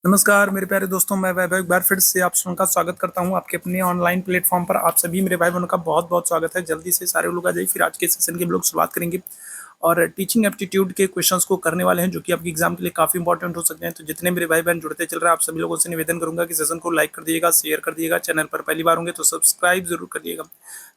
नमस्कार मेरे प्यारे दोस्तों, मैं वैभव एक बार फिर से आप सबका स्वागत करता हूं आपके अपने ऑनलाइन प्लेटफॉर्म पर। आप सभी मेरे भाई बहनों का बहुत बहुत स्वागत है। जल्दी से सारे लोग आ जाइए, फिर आज के सेशन की हम लोग शुरुआत करेंगे और टीचिंग एप्टीट्यूड के क्वेश्चंस को करने वाले हैं, जो कि आपके एग्जाम के लिए काफ़ी इंपॉर्टेंट हो सकते हैं। तो जितने मेरे भाई बहन जुड़ते चल रहे हैं, आप सभी लोगों से निवेदन करूंगा कि सेशन को लाइक कर दिएगा, शेयर कर दिएगा। चैनल पर पहली बार होंगे तो सब्सक्राइब जरूर करिएगा।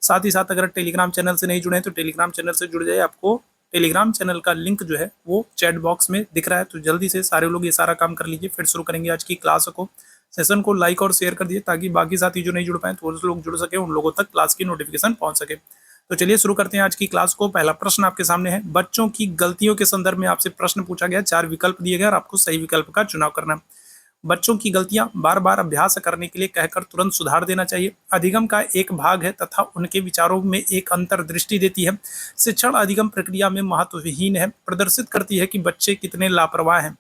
साथ ही साथ अगर टेलीग्राम चैनल से नहीं जुड़े हैं तो टेलीग्राम चैनल से जुड़ जाए। आपको टेलीग्राम चैनल का लिंक जो है वो चैट बॉक्स में दिख रहा है। तो जल्दी से सारे लोग ये सारा काम कर लीजिए। फिर शुरू करेंगे आज की क्लास को। सेशन को लाइक और शेयर कर दिए ताकि बाकी साथी जो नहीं जुड़ पाए तो वो लोग जुड़ सके, उन लोगों तक क्लास की नोटिफिकेशन पहुंच सके। तो चलिए शुरू करते हैं आज की क्लास को। पहला प्रश्न आपके सामने है, बच्चों की गलतियों के संदर्भ में आपसे प्रश्न पूछा गया। 4 विकल्प दिए गए और आपको सही विकल्प का चुनाव करना है। बच्चों की गलतियां बार बार अभ्यास करने के लिए कहकर तुरंत सुधार देना चाहिए। अधिगम का एक भाग है तथा उनके विचारों में एक अंतर्दृष्टि देती है। शिक्षण अधिगम प्रक्रिया में महत्वहीन है, प्रदर्शित करती है कि बच्चे कितने लापरवाह हैं।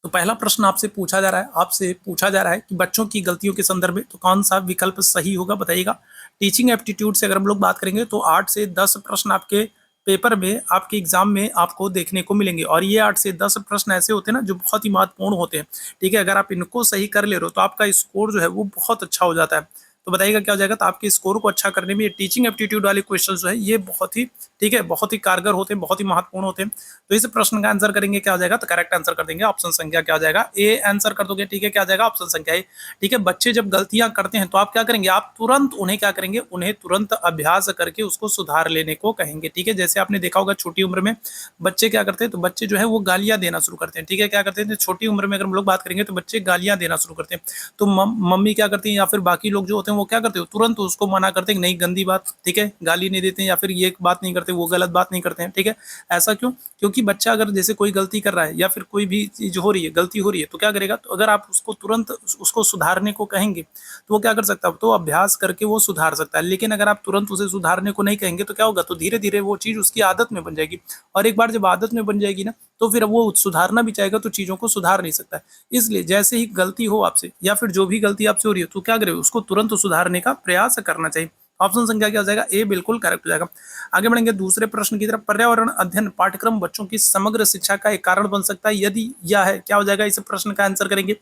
तो पहला प्रश्न आपसे पूछा जा रहा है कि बच्चों की गलतियों के संदर्भ में तो कौन सा विकल्प सही होगा, बताइएगा। टीचिंग एप्टीट्यूड से अगर हम लोग बात करेंगे तो 8 से 10 प्रश्न आपके पेपर में, आपके एग्जाम में आपको देखने को मिलेंगे। और ये 8 से 10 प्रश्न ऐसे होते हैं ना, जो बहुत ही महत्वपूर्ण होते हैं। ठीक है, अगर आप इनको सही कर ले रहे हो तो आपका स्कोर जो है वो बहुत अच्छा हो जाता है। तो बताइएगा क्या हो जाएगा। तो आपके स्कोर को अच्छा करने में ये टीचिंग एप्टीट्यूड वाले क्वेश्चन जो है ये बहुत ही, ठीक है, बहुत ही कारगर होते हैं, बहुत ही महत्वपूर्ण होते हैं। तो इस प्रश्न का आंसर करेंगे क्या हो जाएगा, तो करेक्ट आंसर कर देंगे ऑप्शन संख्या क्या हो जाएगा, ए आंसर कर दोगे। ठीक है, क्या हो जाएगा, ऑप्शन संख्या ए। ठीक है, बच्चे जब गलतियां करते हैं तो आप क्या करेंगे, आप तुरंत उन्हें क्या करेंगे, उन्हें तुरंत अभ्यास करके उसको सुधार लेने को कहेंगे। ठीक है, जैसे आपने देखा होगा छोटी उम्र में बच्चे क्या करते हैं, तो बच्चे जो है वो गालियां देना शुरू करते हैं। ठीक है, क्या करते हैं, छोटी उम्र में अगर हम लोग बात करेंगे तो बच्चे गालियां देना शुरू करते हैं। तो मम्मी क्या करती है या फिर बाकी लोग जो होते हैं वो क्या करते हैं, तुरंत उसको मना करते हैं, नहीं गंदी बात, ठीक है, गाली नहीं देते हैं या फिर ये बात नहीं करते, वो गलत बात नहीं करते हैं। ठीक है, ऐसा क्यों, क्योंकि बच्चा अगर जैसे कोई गलती कर रहा है या फिर कोई भी चीज हो रही है, गलती हो रही है, तो क्या करेगा, तो अगर आप उसको तुरंत उसको सुधारने को कहेंगे तो वो क्या कर सकता है, तो अभ्यास करके वो सुधार सकता है। लेकिन अगर आप तुरंत उसे सुधारने को नहीं कहेंगे तो क्या होगा, तो धीरे धीरे वो चीज उसकी आदत में बन जाएगी। और एक बार जब आदत में बन जाएगी ना, तो फिर वो सुधारना भी चाहेगा तो चीजों को सुधार नहीं सकता है। इसलिए जैसे ही गलती हो आपसे या फिर जो भी गलती आपसे हो रही है, तो क्या करें, उसको तुरंत सुधारने का प्रयास करना चाहिए। ऑप्शन संख्या क्या हो जाएगा, ए बिल्कुल करेक्ट हो जाएगा। आगे बढ़ेंगे दूसरे प्रश्न की तरफ। पर्यावरण अध्ययन पाठ्यक्रम बच्चों की समग्र शिक्षा का एक कारण बन सकता है, यदि यह है, क्या हो जाएगा, इस प्रश्न का आंसर करेंगे।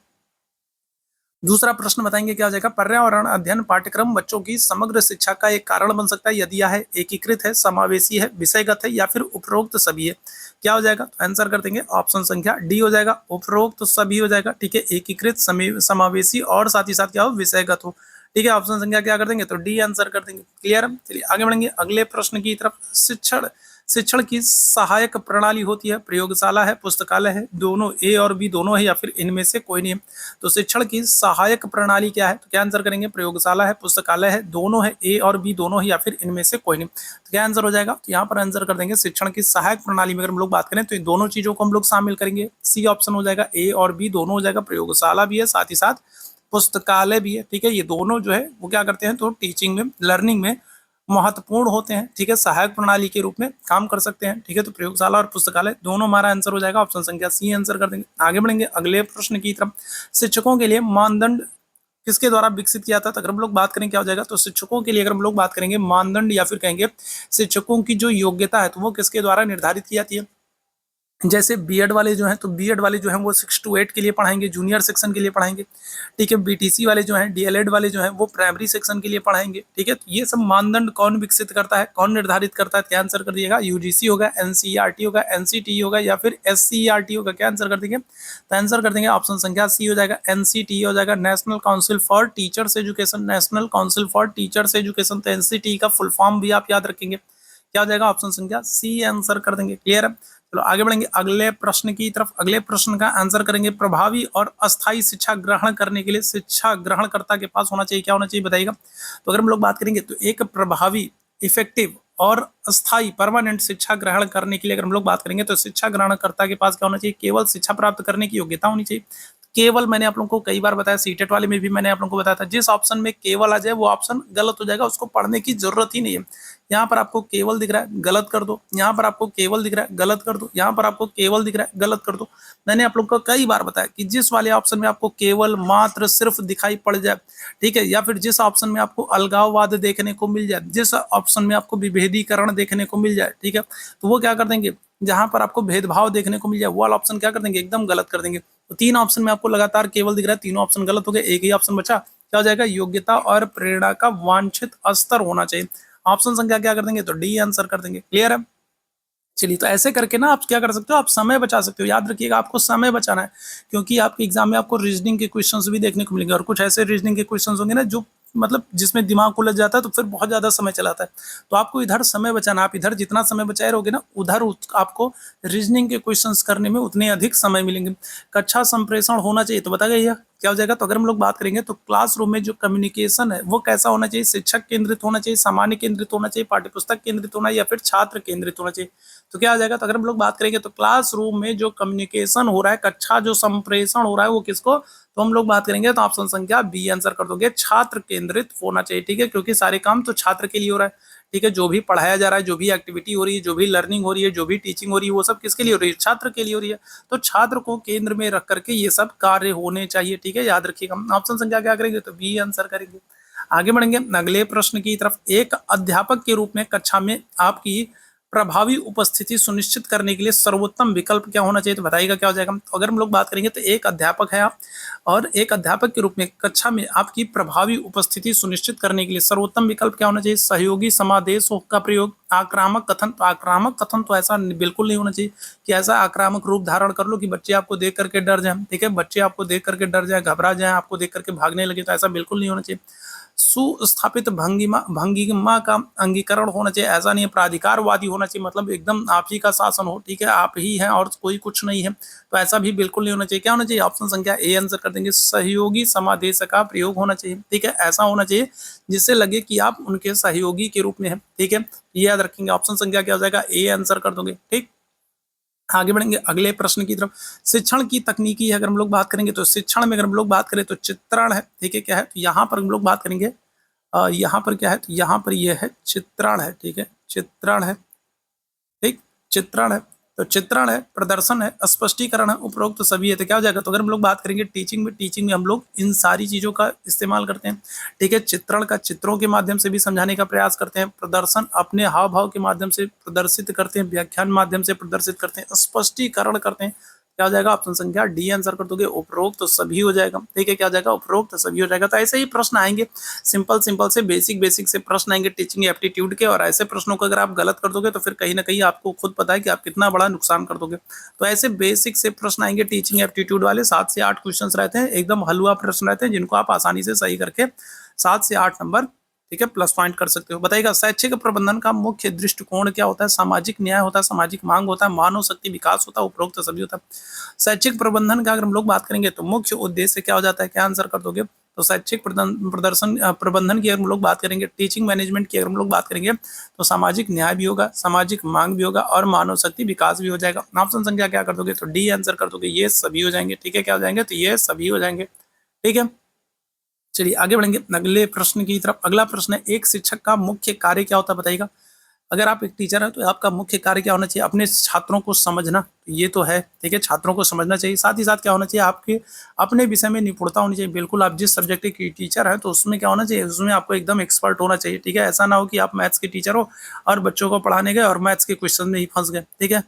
दूसरा प्रश्न बताएंगे क्या हो जाएगा, पर्यावरण अध्ययन पाठ्यक्रम बच्चों की समग्र शिक्षा का एक कारण बन सकता है, यदि यह है, एकीकृत है, समावेशी है, विषयगत है या फिर उपरोक्त सभी है। क्या हो जाएगा, तो आंसर कर देंगे ऑप्शन संख्या डी हो जाएगा, उपरोक्त सभी हो जाएगा। ठीक है, एकीकृत, समावेशी और साथ ही साथ क्या हो, विषयगत हो। ठीक है, ऑप्शन संख्या क्या कर देंगे, तो डी आंसर कर देंगे। क्लियर है, चलिए आगे बढ़ेंगे अगले प्रश्न की तरफ। शिक्षण शिक्षण की सहायक प्रणाली होती है, प्रयोगशाला है, पुस्तकालय है, दोनों ए और बी दोनों है या फिर इनमें से कोई नहीं है। तो शिक्षण की सहायक प्रणाली क्या है, तो क्या आंसर करेंगे, प्रयोगशाला है, पुस्तकालय है, दोनों है, ए और बी दोनों है या फिर इनमें से कोई नहीं। तो क्या आंसर हो जाएगा, तो यहाँ पर आंसर कर देंगे शिक्षण की सहायक प्रणाली में अगर हम लोग बात करें तो इन दोनों चीजों को हम लोग शामिल करेंगे। सी ऑप्शन हो जाएगा, ए और बी दोनों हो जाएगा, प्रयोगशाला भी है साथ ही साथ पुस्तकालय भी है। ठीक है, ये दोनों जो है वो क्या करते हैं, तो टीचिंग में, लर्निंग में महत्वपूर्ण होते हैं। ठीक है, सहायक प्रणाली के रूप में काम कर सकते हैं। ठीक है, तो प्रयोगशाला और पुस्तकालय दोनों हमारा आंसर हो जाएगा, ऑप्शन संख्या सी आंसर कर देंगे। आगे बढ़ेंगे अगले प्रश्न की तरफ। शिक्षकों के लिए मानदंड किसके द्वारा विकसित किया था, तो अगर हम लोग बात करें क्या हो जाएगा, तो शिक्षकों के लिए अगर हम लोग बात करेंगे मानदंड या फिर कहेंगे शिक्षकों की जो योग्यता है तो वो किसके द्वारा निर्धारित की जाती है। जैसे बीएड वाले जो हैं, तो बीएड वाले जो हैं वो 6 to 8 के लिए पढ़ाएंगे, जूनियर सेक्शन के लिए पढ़ाएंगे। ठीक है, बीटीसी वाले जो हैं, डीएलएड वाले जो हैं वो प्राइमरी सेक्शन के लिए पढ़ाएंगे। ठीक है, तो ये सब मानदंड कौन विकसित करता है, कौन निर्धारित करता है, क्या आंसर कर दिएगा, यूजीसी होगा, एनसीईआरटी होगा, एनसीटी होगा या फिर एससीईआरटी होगा। क्या आंसर कर देंगे, तो आंसर कर देंगे ऑप्शन संख्या सी हो जाएगा, एनसीटी हो जाएगा, national council for teachers education. National council for teachers education, तो एनसीटी का फुल फॉर्म भी आप याद रखेंगे। क्या हो जाएगा, ऑप्शन संख्या सी आंसर कर देंगे। क्लियर है, चलो आगे बढ़ेंगे अगले प्रश्न की तरफ। अगले प्रश्न का आंसर करेंगे, प्रभावी और अस्थायी शिक्षा ग्रहण करने के लिए शिक्षा ग्रहणकर्ता के पास होना चाहिए, क्या होना चाहिए बताइएगा। तो अगर हम लोग बात करेंगे तो एक प्रभावी, इफेक्टिव और अस्थायी, परमानेंट शिक्षा ग्रहण करने के लिए अगर हम लोग बात करेंगे तो शिक्षा ग्रहणकर्ता के पास क्या होना चाहिए, केवल शिक्षा प्राप्त करने की योग्यता होनी चाहिए। केवल मैंने आप लोगों को कई बार बताया, सीटेट वाले में भी मैंने आप लोगों को बताया था, जिस ऑप्शन में केवल आ जाए वो ऑप्शन गलत हो जाएगा, उसको पढ़ने की जरूरत ही नहीं है। यहाँ पर आपको केवल दिख रहा है, गलत कर दो। यहाँ पर आपको केवल दिख रहा है, गलत कर दो। यहाँ पर आपको केवल दिख रहा है, गलत कर दो। मैंने आप लोगों को कई बार बताया कि जिस वाले ऑप्शन में आपको केवल, मात्र, सिर्फ दिखाई पड़ जाए, ठीक है, या फिर जिस ऑप्शन में आपको अलगाववाद देखने को मिल जाए, जिस ऑप्शन में आपको विभेदीकरण देखने को मिल जाए, ठीक है, तो वो क्या कर देंगे, जहां पर आपको भेदभाव देखने को मिल जाए वो वाला ऑप्शन क्या कर देंगे, एकदम गलत कर देंगे। तो 3 ऑप्शन में आपको लगातार केवल दिख रहा है, तीनों ऑप्शन गलत हो गए, एक ही ऑप्शन बचा, क्या हो जाएगा, योग्यता और प्रेरणा का वांछित स्तर होना चाहिए। ऑप्शन संख्या क्या कर देंगे, तो डी आंसर कर देंगे। क्लियर है। चलिए, तो ऐसे करके ना आप क्या कर सकते हो, आप समय बचा सकते हो। याद रखिएगा, आपको समय बचाना है, क्योंकि आपके एग्जाम में आपको रीजनिंग के क्वेश्चंस भी देखने को मिलेंगे, और कुछ ऐसे रीजनिंग के क्वेश्चंस होंगे ना जो मतलब जिसमें दिमाग उलझ जाता है, तो फिर बहुत ज्यादा समय चलाता है। तो आपको इधर समय बचाना, आप इधर जितना समय बचाए रहोगे ना, उधर आपको रीजनिंग के क्वेश्चंस करने में उतने अधिक समय मिलेंगे। कक्षा संप्रेषण होना चाहिए, तो बताइए क्या हो जाएगा। तो अगर हम लोग बात करेंगे तो क्लासरूम में जो कम्युनिकेशन है वो कैसा होना चाहिए, शिक्षक केंद्रित होना चाहिए, सामान्य केंद्रित होना चाहिए, पाठ्यपुस्तक केंद्रित होना, या फिर छात्र केंद्रित होना चाहिए। तो क्या आ जाएगा, तो अगर हम लोग बात करेंगे तो क्लासरूम में जो कम्युनिकेशन हो रहा है, कक्षा जो संप्रेषण हो रहा है, वो किसको, तो हम लोग बात करेंगे तो ऑप्शन संख्या बी आंसर कर दोगे, छात्र केंद्रित होना चाहिए। ठीक है, क्योंकि सारे काम तो छात्र के लिए हो रहा है। ठीक है, जो भी पढ़ाया जा रहा है, जो भी एक्टिविटी हो रही है, जो भी लर्निंग हो रही है, जो भी टीचिंग हो रही है, वो सब किसके लिए हो रही है, छात्र के लिए हो रही है। तो छात्र को केंद्र में रख करके ये सब कार्य होने चाहिए। ठीक है, याद रखिएगा। ऑप्शन संख्या क्या करेंगे, तो बी आंसर करेंगे। आगे बढ़ेंगे अगले प्रश्न की तरफ। एक अध्यापक के रूप में कक्षा में आपकी प्रभावी उपस्थिति सुनिश्चित करने के लिए सर्वोत्तम विकल्प क्या होना चाहिए, तो बताइएगा क्या हो जाएगा। तो अगर हम लोग बात करेंगे तो एक अध्यापक है आप, और एक अध्यापक के रूप में कक्षा में आपकी प्रभावी उपस्थिति सुनिश्चित करने के लिए सर्वोत्तम विकल्प क्या होना चाहिए, सहयोगी समादेशों का प्रयोग, आक्रामक कथन। तो आक्रामक कथन तो ऐसा बिल्कुल नहीं होना चाहिए कि ऐसा आक्रामक रूप धारण कर लो कि बच्चे आपको देख करके डर जाए। ठीक है, बच्चे आपको देख करके डर जाए, घबरा जाए, आपको देख करके भागने लगे, तो ऐसा बिल्कुल नहीं होना चाहिए। सुस्थापित भंगिमा भंगिमा का अंगीकरण होना चाहिए, ऐसा नहीं है प्राधिकारवादी होना चाहिए, मतलब एकदम आप ही का शासन हो। ठीक है, आप ही हैं और कोई कुछ नहीं है, तो ऐसा भी बिल्कुल नहीं होना चाहिए। क्या होना चाहिए, ऑप्शन संख्या ए आंसर कर देंगे, सहयोगी समादेश का प्रयोग होना चाहिए। ठीक है, ऐसा होना चाहिए जिससे लगे कि आप उनके सहयोगी के रूप में हैं। ठीक है, ये याद रखेंगे। ऑप्शन संख्या क्या हो जाएगा, ए आंसर कर दोगे। ठीक, आगे बढ़ेंगे अगले प्रश्न की तरफ। शिक्षण की तकनीकी अगर हम लोग बात करेंगे तो शिक्षण में अगर हम लोग बात करें तो चित्रण है। ठीक है, क्या है, तो यहाँ पर हम लोग बात करेंगे, यहाँ पर क्या है, तो यहाँ पर यह है चित्रण है। ठीक है, चित्रण है। ठीक, चित्रण है, तो चित्रण है, प्रदर्शन है, स्पष्टीकरण है, उपरोक्त तो सभी है। तो क्या हो जाएगा, तो अगर हम लोग बात करेंगे टीचिंग में हम लोग इन सारी चीजों का इस्तेमाल करते हैं। ठीक है, चित्रण का चित्रों के माध्यम से भी समझाने का प्रयास करते हैं, प्रदर्शन अपने हाव भाव के माध्यम से प्रदर्शित करते हैं, व्याख्यान माध्यम से प्रदर्शित करते हैं, स्पष्टीकरण करते हैं। क्या हो जाएगा, ऑप्शन संख्या डी आंसर कर दोगे, उपरोक्त तो सभी हो जाएगा। ठीक है, क्या हो जाएगा, उपरोक्त तो सभी हो जाएगा। तो ऐसे ही प्रश्न आएंगे, सिंपल से बेसिक से प्रश्न आएंगे टीचिंग एप्टीट्यूड के, और ऐसे प्रश्नों को अगर आप गलत कर दोगे तो फिर कहीं ना कहीं आपको खुद पता है कि आप कितना बड़ा नुकसान कर दोगे। तो ऐसे बेसिक से प्रश्न आएंगे टीचिंग एप्टीट्यूड वाले, 7 से 8 क्वेश्चन रहते हैं, एकदम हलवा प्रश्न रहते हैं, जिनको आप आसानी से सही करके 7 से 8 नंबर, ठीक है, प्लस पॉइंट कर सकते हो। बताइएगा, शैक्षिक प्रबंधन का मुख्य दृष्टिकोण क्या होता है, सामाजिक न्याय होता है, सामाजिक मांग होता है, मानव शक्ति विकास होता है, उपरोक्त सभी होता है। शैक्षिक प्रबंधन का अगर हम लोग बात करेंगे तो मुख्य उद्देश्य क्या हो जाता है, क्या आंसर कर दोगे, तो शैक्षिक प्रबंधन की अगर हम लोग बात करेंगे, टीचिंग मैनेजमेंट की अगर हम लोग बात करेंगे तो सामाजिक न्याय भी होगा, सामाजिक मांग भी होगा, और मानव शक्ति विकास भी हो जाएगा। ऑप्शन संख्या क्या कर दोगे, तो डी आंसर कर दोगे, ये सभी हो जाएंगे। ठीक है, क्या हो जाएंगे, तो ये सभी हो जाएंगे। ठीक है, चलिए आगे बढ़ेंगे अगले प्रश्न की तरफ। अगला प्रश्न है, एक शिक्षक का मुख्य कार्य क्या होता है, बताइएगा। अगर आप एक टीचर हैं तो आपका मुख्य कार्य क्या होना चाहिए, अपने छात्रों को समझना, ये तो है। ठीक है, छात्रों को समझना चाहिए, साथ ही साथ क्या होना चाहिए, आपके अपने विषय में निपुणता होनी चाहिए। बिल्कुल, आप जिस सब्जेक्ट की टीचर हैं तो उसमें क्या होना चाहिए, उसमें आपको एकदम एक्सपर्ट होना चाहिए। ठीक है, ऐसा ना हो कि आप मैथ्स के टीचर हो और बच्चों को पढ़ाने गए और मैथ्स के क्वेश्चन में ही फंस गए। ठीक है,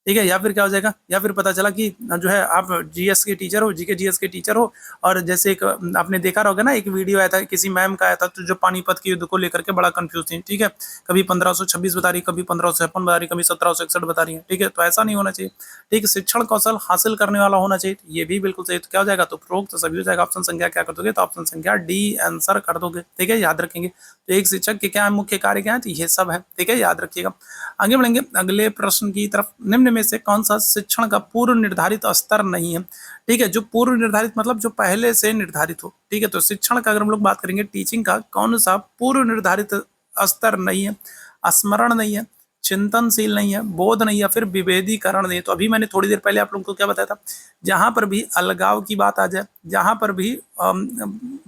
ठीक है, या फिर क्या हो जाएगा, या फिर पता चला कि जो है आप जीएस के टीचर हो, जीके जीएस के टीचर हो, और जैसे एक आपने देखा होगा ना, एक वीडियो आया था किसी मैम का आया था, तो जो पानीपत के युद्ध को लेकर के बड़ा कंफ्यूज थी। ठीक है, कभी 1526 बता रही, कभी 1556 बता रही, कभी 1761 बता रही है। ठीक है, तो ऐसा नहीं होना चाहिए। ठीक है, शिक्षण कौशल हासिल करने वाला होना चाहिए, ये भी बिल्कुल सही। तो क्या हो जाएगा, तो उपरोक्त सभी हो जाएगा। ऑप्शन संख्या क्या कर दोगे, तो ऑप्शन संख्या डी आंसर कर दोगे। ठीक है, याद रखेंगे। तो एक शिक्षक के क्या है, मुख्य कार्य क्या है, तो ये सब है। ठीक है, याद रखिएगा। आगे बढ़ेंगे अगले प्रश्न की तरफ। निम्न में से कौन सा शिक्षण का पूर्व निर्धारित स्तर नहीं है। ठीक है, जो पूर्व निर्धारित मतलब जो पहले से निर्धारित हो। ठीक है, तो शिक्षण का अगर हम लोग बात करेंगे, टीचिंग का कौन सा पूर्व निर्धारित स्तर नहीं है, स्मरण नहीं है, चिंतनशील नहीं है, बोध नहीं है, फिर विभेदीकरण नहीं है। तो अभी मैंने थोड़ी देर पहले आप लोगों को क्या बताया था, जहां पर भी अलगाव की बात आ जाए, जहां पर भी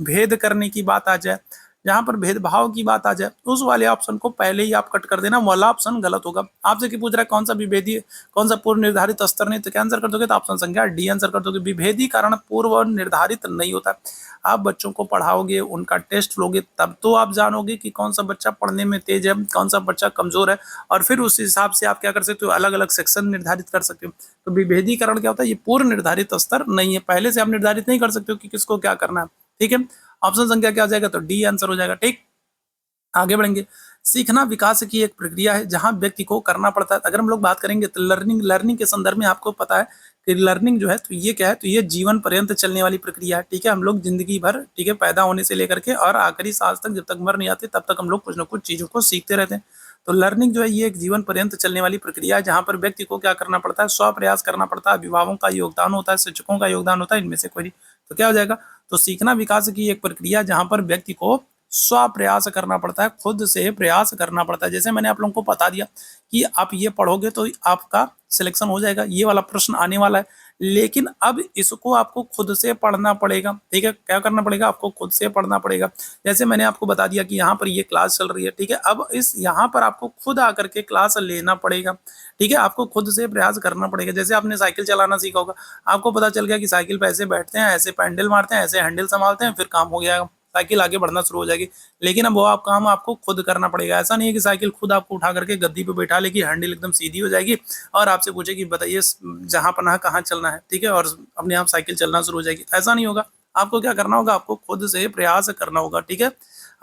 भेद करने की बात आ जाए, जहां पर भेदभाव की बात आ जाए उस वाले ऑप्शन को पहले ही आप कट कर देना, वो वाला ऑप्शन गलत होगा। आपसे क्या पूछ रहा है, कौन सा विभेदी, कौन सा पूर्व निर्धारित स्तर नहीं, तो क्या आंसर कर दोगे, तो ऑप्शन संख्या डी आंसर कर दोगे। विभेदीकरण पूर्व निर्धारित नहीं होता। आप बच्चों को पढ़ाओगे, उनका टेस्ट लोगे, तब तो आप जानोगे कि कौन सा बच्चा पढ़ने में तेज है, कौन सा बच्चा कमजोर है, और फिर उस हिसाब से आप क्या कर सकते हो, अलग अलग सेक्शन निर्धारित कर सकते हो। तो विभेदीकरण क्या होता है, ये पूर्व निर्धारित स्तर नहीं है, पहले से आप निर्धारित नहीं कर सकते हो कि किसको क्या करना है। ठीक है, ऑप्शन संख्या क्या हो जाएगा, तो डी आंसर हो जाएगा। ठीक, आगे बढ़ेंगे। सीखना विकास की एक प्रक्रिया है जहां व्यक्ति को करना पड़ता है। अगर हम लोग बात करेंगे तो लर्निंग के संदर्भ में आपको पता है कि लर्निंग जो है तो ये क्या है, तो ये जीवन पर्यंत चलने वाली प्रक्रिया है। ठीक है, हम लोग जिंदगी भर, ठीक है, पैदा होने से लेकर के और आखिरी सांस तक, जब तक मर नहीं आते तब तक हम लोग कुछ ना कुछ चीजों को सीखते रहते हैं। तो लर्निंग जो है ये एक जीवन पर्यंत चलने वाली प्रक्रिया है जहां पर व्यक्ति को क्या करना पड़ता है, स्व प्रयास करना पड़ता है, अभिभावकों का योगदान होता है, शिक्षकों का योगदान होता है, इनमें से कोई नहीं। तो क्या हो जाएगा, तो सीखना विकास की एक प्रक्रिया जहां पर व्यक्ति को स्व प्रयास करना पड़ता है, खुद से प्रयास करना पड़ता है। जैसे मैंने आप लोगों को बता दिया कि आप ये पढ़ोगे तो आपका सिलेक्शन हो जाएगा, ये वाला प्रश्न आने वाला है, लेकिन अब इसको आपको खुद से पढ़ना पड़ेगा। ठीक है, क्या करना पड़ेगा, आपको खुद से पढ़ना पड़ेगा। जैसे मैंने आपको बता दिया कि यहाँ पर ये क्लास चल रही है, ठीक है, अब इस यहाँ पर आपको खुद आकर के क्लास लेना पड़ेगा। ठीक है, आपको खुद से प्रयास करना पड़ेगा। जैसे आपने साइकिल चलाना सीखा होगा, आपको पता चल गया कि साइकिल पे ऐसे बैठते हैं, ऐसे पैडल मारते हैं, ऐसे हैंडल संभालते हैं, फिर काम हो गया, साइकिल आगे बढ़ना शुरू हो जाएगी। लेकिन अब वो आप काम आपको खुद करना पड़ेगा। ऐसा नहीं है कि साइकिल खुद आपको उठा करके गद्दी पे बैठा लेगी, हैंडल एकदम सीधी हो जाएगी और आपसे पूछेगी बताइए जहां पनाह कहाँ चलना है, ठीक है, और अपने आप साइकिल चलना शुरू हो जाएगी। ऐसा नहीं होगा, आपको क्या करना होगा, आपको खुद से प्रयास करना होगा। ठीक है,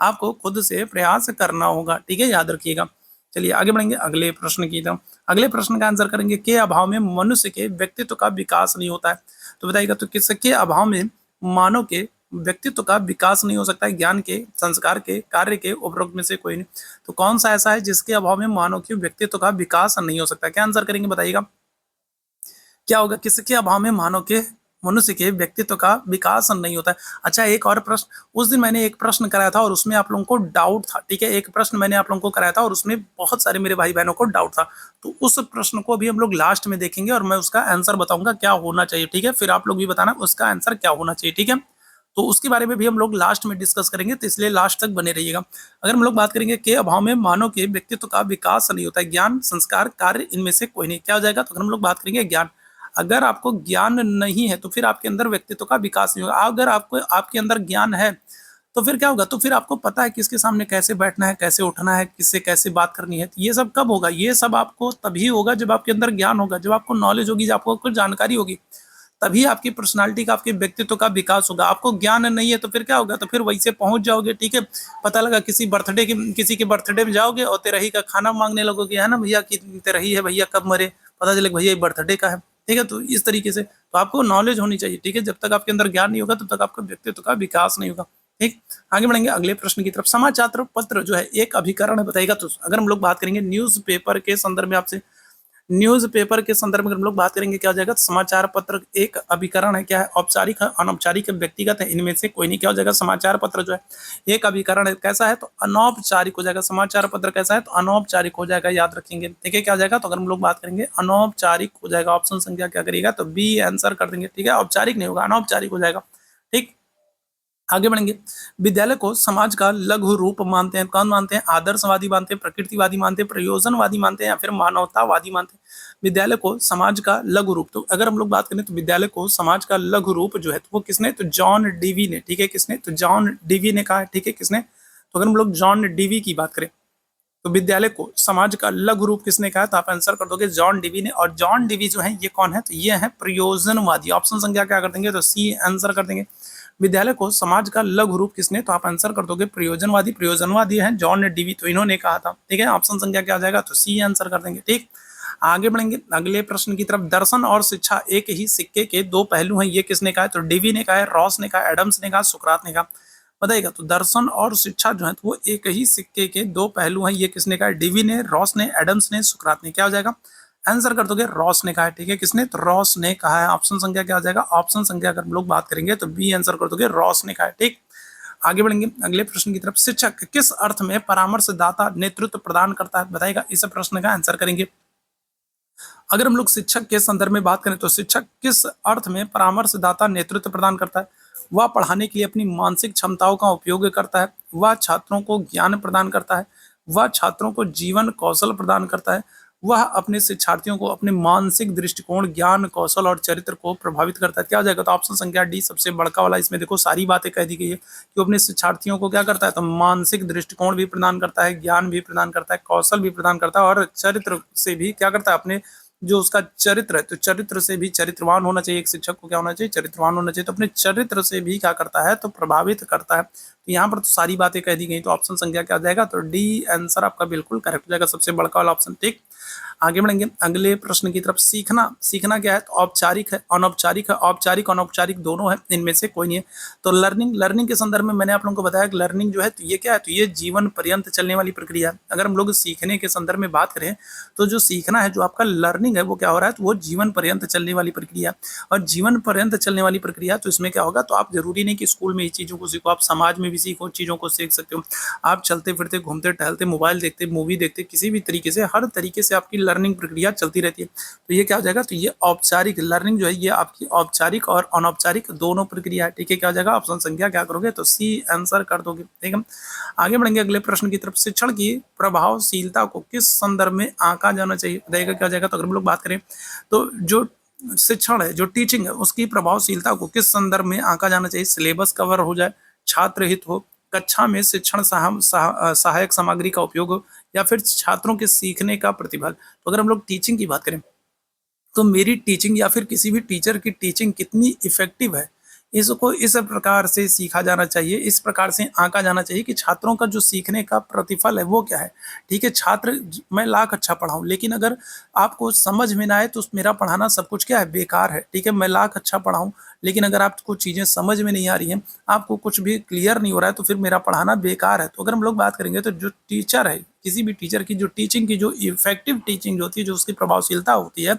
आपको खुद से प्रयास करना होगा। ठीक है, याद रखिएगा। चलिए आगे बढ़ेंगे अगले प्रश्न की तरफ। अगले प्रश्न का आंसर करेंगे, के अभाव में मनुष्य के व्यक्तित्व का विकास नहीं होता है। तो बताइएगा, तो किसके अभाव में मानव के व्यक्तित्व का विकास नहीं हो सकता है, ज्ञान के, संस्कार के, कार्य के, उपरोक्त में से कोई नहीं। तो कौन सा ऐसा है जिसके अभाव में मानव के व्यक्तित्व का विकास नहीं हो सकता, क्या आंसर करेंगे बताइएगा, क्या होगा, किसके अभाव में मानव के, मनुष्य के व्यक्तित्व का विकास नहीं होता है। अच्छा, एक और प्रश्न, उस दिन मैंने एक प्रश्न कराया था और उसमें आप लोगों को डाउट था। ठीक है, एक प्रश्न मैंने आप लोगों को कराया था और उसमें बहुत सारे मेरे भाई बहनों को डाउट था। तो उस प्रश्न को भी हम लोग लास्ट में देखेंगे और मैं उसका आंसर बताऊंगा क्या होना चाहिए। ठीक है, फिर आप लोग भी बताना उसका आंसर क्या होना चाहिए। ठीक है, तो उसके बारे में भी हम लोग लास्ट में डिस्कस करेंगे, तो इसलिए लास्ट तक बने रहिएगा। अगर हम लोग बात करेंगे के अभाव में मानव के व्यक्तित्व का विकास नहीं होता है, ज्ञान, संस्कार, कार्य, इनमें से कोई नहीं, क्या हो जाएगा, तो अगर हम लोग बात करेंगे ज्ञान, अगर आपको ज्ञान नहीं है तो फिर आपके अंदर व्यक्तित्व का विकास नहीं होगा। अगर आपको आपके अंदर ज्ञान है तो फिर क्या होगा, तो फिर आपको पता है किसके सामने कैसे बैठना है, कैसे उठना है, किससे कैसे बात करनी है। तो ये सब कब होगा, ये सब आपको तभी होगा जब आपके अंदर ज्ञान होगा, जब आपको नॉलेज होगी, जब आपको कुछ जानकारी होगी, तभी आपकी पर्सनालिटी का, आपके व्यक्तित्व का विकास होगा। आपको ज्ञान नहीं है तो फिर क्या होगा, तो फिर वैसे पहुंच जाओगे। ठीक है, पता लगा किसी के बर्थडे में जाओगे और तेरही का खाना मांगने लगोगे, है ना भैया, कि तेरही है भैया, कब मरे, पता चले भैया बर्थडे का है। ठीक है, तो इस तरीके से तो आपको नॉलेज होनी चाहिए। ठीक है, जब तक आपके अंदर ज्ञान नहीं होगा तब तक आपका व्यक्तित्व का विकास नहीं होगा। ठीक, आगे बढ़ेंगे अगले प्रश्न की तरफ। समाचार पत्र जो है एक अभिकरण है, बताइएगा। तो अगर हम लोग बात करेंगे न्यूज़पेपर के संदर्भ में, आपसे न्यूज़पेपर के संदर्भ में हम लोग बात करेंगे, क्या हो जाएगा, समाचार पत्र एक अभिकरण है। क्या है, औपचारिक है, अनौपचारिक है, व्यक्तिगत है, इनमें से कोई नहीं, क्या हो जाएगा, समाचार पत्र जो है एक अभिकरण है। कैसा है, तो अनौपचारिक हो जाएगा। समाचार पत्र कैसा है, तो अनौपचारिक हो जाएगा, याद रखेंगे। ठीक है, क्या हो जाएगा, तो अगर हम लोग बात करेंगे अनौपचारिक हो जाएगा। ऑप्शन संख्या क्या करिएगा, तो बी आंसर कर देंगे। ठीक है, औपचारिक नहीं होगा, अनौपचारिक हो जाएगा। ठीक, आगे बढ़ेंगे। विद्यालय को समाज का लघु रूप मानते हैं, कौन मानते हैं, आदर्शवादी मानते हैं, प्रकृतिवादी मानते हैं, प्रयोजनवादी मानते हैं, या फिर मानवतावादी मानते हैं। विद्यालय को समाज का लघु रूप, तो अगर हम लोग बात करें तो विद्यालय को समाज का लघु रूप जो है तो वो किसने, तो जॉन डीवी ने। ठीक है, किसने, तो जॉन डीवी ने कहा है। ठीक है, किसने, तो अगर हम लोग जॉन डीवी की बात करें तो विद्यालय को समाज का लघु रूप किसने कहा, तो आप आंसर कर दोगे जॉन डीवी ने। और जॉन डीवी जो है ये कौन है, तो ये है प्रयोजनवादी। ऑप्शन संख्या क्या कर देंगे, तो सी आंसर कर देंगे। विद्यालय को समाज का लघु रूप किसने, तो आप आंसर कर दोगे प्रयोजनवादी। प्रयोजनवादी है जॉन डीवी, तो इन्होंने कहा था। ठीक है, ऑप्शन संख्या क्या आ जाएगा, तो सी आंसर कर देंगे। ठीक, आगे बढ़ेंगे अगले प्रश्न की तरफ। दर्शन और शिक्षा एक ही सिक्के के दो पहलू हैं, ये किसने कहा है, तो डीवी ने कहा है, रॉस ने कहा, एडम्स ने कहा, सुकरात ने कहा। बताइएगा, तो दर्शन और शिक्षा जो है वो एक ही सिक्के के दो पहलू हैं, ये किसने कहा है, डीवी ने, रॉस ने, एडम्स ने, सुकरात ने। क्या हो जाएगा, आंसर कर दोगे रॉस ने कहा है। ठीक है, किसने, तो रॉस ने कहा है। ऑप्शन संख्या क्या हो जाएगा, ऑप्शन संख्या अगर हम लोग बात करेंगे तो बी आंसर कर दोगे, रॉस ने कहा है। ठीक, आगे बढ़ेंगे अगले प्रश्न की तरफ। शिक्षक किस अर्थ में परामर्शदाता नेतृत्व प्रदान करता है, बताएगा, इस प्रश्न का आंसर करेंगे। अगर हम लोग शिक्षक के संदर्भ में बात करें तो शिक्षक किस अर्थ में परामर्शदाता नेतृत्व प्रदान करता है, वह पढ़ाने के लिए अपनी मानसिक क्षमताओं का उपयोग करता है, वह छात्रों को ज्ञान प्रदान करता है, वह छात्रों को जीवन कौशल प्रदान करता है, वह अपने शिक्षार्थियों को अपने मानसिक दृष्टिकोण, ज्ञान, कौशल और चरित्र को प्रभावित करता है। क्या हो जाएगा? तो ऑप्शन संख्या डी सबसे बड़का वाला, इसमें देखो सारी बातें कह दी गई है कि वो अपने शिक्षार्थियों को क्या करता है, तो मानसिक दृष्टिकोण भी प्रदान करता है, ज्ञान भी प्रदान करता है, कौशल भी प्रदान करता है और चरित्र से भी क्या करता है, अपने जो उसका चरित्र है, तो चरित्र से भी चरित्रवान होना चाहिए। एक शिक्षक को क्या होना चाहिए? चरित्रवान होना चाहिए। तो अपने चरित्र से भी क्या करता है, तो प्रभावित करता है। तो यहाँ पर तो सारी बातें कह दी गई, तो ऑप्शन संख्या क्या हो जाएगा? तो डी आंसर आपका बिल्कुल करेक्ट हो जाएगा, सबसे बड़का वाला ऑप्शन। ठीक, आगे बढ़ेंगे अगले प्रश्न की तरफ। सीखना, सीखना क्या है? तो औपचारिक है, अनौपचारिक है, औपचारिक अनौपचारिक दोनों है, इनमें से कोई नहीं है। तो लर्निंग, लर्निंग के संदर्भ में मैंने आप लोगों को बताया कि लर्निंग जो है तो ये क्या है, तो ये जीवन पर्यंत चलने वाली प्रक्रिया है। अगर हम लोग सीखने के संदर्भ में बात करें तो जो सीखना है, जो आपका लर्निंग है, वो क्या हो रहा है, तो वो जीवन पर्यंत चलने वाली प्रक्रिया। और जीवन पर्यंत चलने वाली प्रक्रिया, तो इसमें क्या होगा, तो आप जरूरी नहीं कि स्कूल में ही चीज़ों को सीखो, आप समाज में भी सीखो, चीज़ों को सीख सकते हो। आप चलते फिरते, घूमते टहलते, मोबाइल देखते, मूवी देखते, किसी भी तरीके से, हर तरीके से आपकी लर्निंग प्रक्रिया चलती रहती है। तो ये क्या हो जाएगा, तो ये औपचारिक लर्निंग जो है, ये आपकी औपचारिक और अनौपचारिक दोनों प्रक्रिया है। ठीक है, क्या हो जाएगा? ऑप्शन संख्या क्या करोगे, तो सी आंसर कर दोगे। ठीक है, आगे बढ़ेंगे अगले प्रश्न की तरफ। शिक्षण की प्रभावशीलता को किस संदर्भ में आंका जाना चाहिए? देखिएगा क्या हो जाएगा, तो अगर हम लोग बात करें तो जो शिक्षण है, जो टीचिंग है, उसकी प्रभावशीलता को किस संदर्भ में आंका जाना चाहिए? सिलेबस कवर हो जाए, छात्र हित हो, कक्षा में शिक्षण सहायक सामग्री का उपयोग हो, या फिर छात्रों के सीखने का प्रतिफल। तो अगर हम लोग टीचिंग की बात करें तो मेरी टीचिंग या फिर किसी भी टीचर की टीचिंग कितनी इफेक्टिव है, इसको इस प्रकार से सीखा जाना चाहिए, इस प्रकार से आंका जाना चाहिए कि छात्रों का जो सीखने का प्रतिफल है वो क्या है। ठीक है, मैं लाख अच्छा पढ़ाऊं, लेकिन अगर आपको समझ में ना आए तो मेरा पढ़ाना सब कुछ क्या है, बेकार है। ठीक है, मैं लाख अच्छा पढ़ाऊं, लेकिन अगर आपको चीज़ें समझ में नहीं आ रही हैं, आपको कुछ भी क्लियर नहीं हो रहा है, तो फिर मेरा पढ़ाना बेकार है। तो अगर हम लोग बात करेंगे तो जो टीचर है, किसी भी टीचर की जो टीचिंग की जो इफेक्टिव टीचिंग जो होती है, जो उसकी प्रभावशीलता होती है,